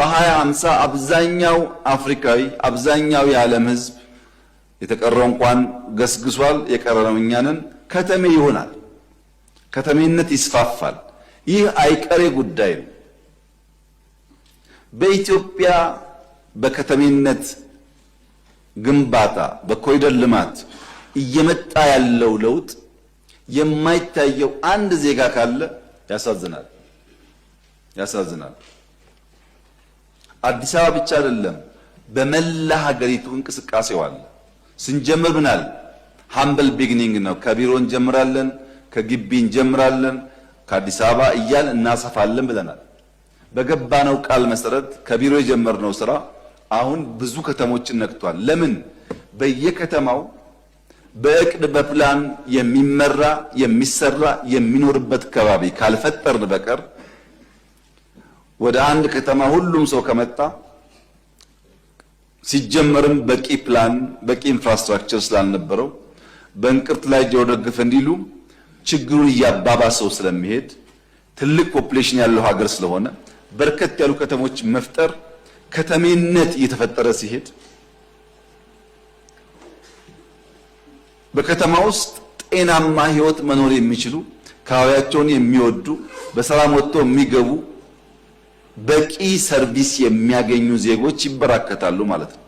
በ2050 አብዛኛው አፍሪካዊ አብዛኛው የዓለም ሕዝብ የተቀረው እንኳን ገስግሷል የቀረነው እኛንን ከተሜ ይሆናል። ከተሜነት ይስፋፋል። ይህ አይቀሬ ጉዳይ ነው። በኢትዮጵያ በከተሜነት ግንባታ በኮሪደር ልማት እየመጣ ያለው ለውጥ የማይታየው አንድ ዜጋ ካለ ያሳዝናል። አዲስ አበባ ብቻ አይደለም፣ በመላ ሀገሪቱ እንቅስቃሴው አለ። ስንጀምር ምናል ሃምብል ቢግኒንግ ነው። ከቢሮ እንጀምራለን፣ ከግቢ እንጀምራለን፣ ከአዲስ አበባ እያል እናሰፋለን ብለናል። በገባነው ቃል መሰረት ከቢሮ የጀመርነው ስራ አሁን ብዙ ከተሞችን ነክቷል። ለምን? በየከተማው በእቅድ በፕላን የሚመራ የሚሰራ የሚኖርበት ከባቢ ካልፈጠርን በቀር ወደ አንድ ከተማ ሁሉም ሰው ከመጣ ሲጀመርም በቂ ፕላን በቂ ኢንፍራስትራክቸር ስላልነበረው በእንቅርት ላይ ጆሮ ደግፍ እንዲሉ ችግሩን እያባባሰው ስለሚሄድ ትልቅ ፖፑሌሽን ያለው ሀገር ስለሆነ በርከት ያሉ ከተሞች መፍጠር ከተሜነት እየተፈጠረ ሲሄድ በከተማ ውስጥ ጤናማ ህይወት መኖር የሚችሉ ካባቢያቸውን የሚወዱ በሰላም ወጥተው የሚገቡ በቂ ሰርቪስ የሚያገኙ ዜጎች ይበራከታሉ ማለት ነው።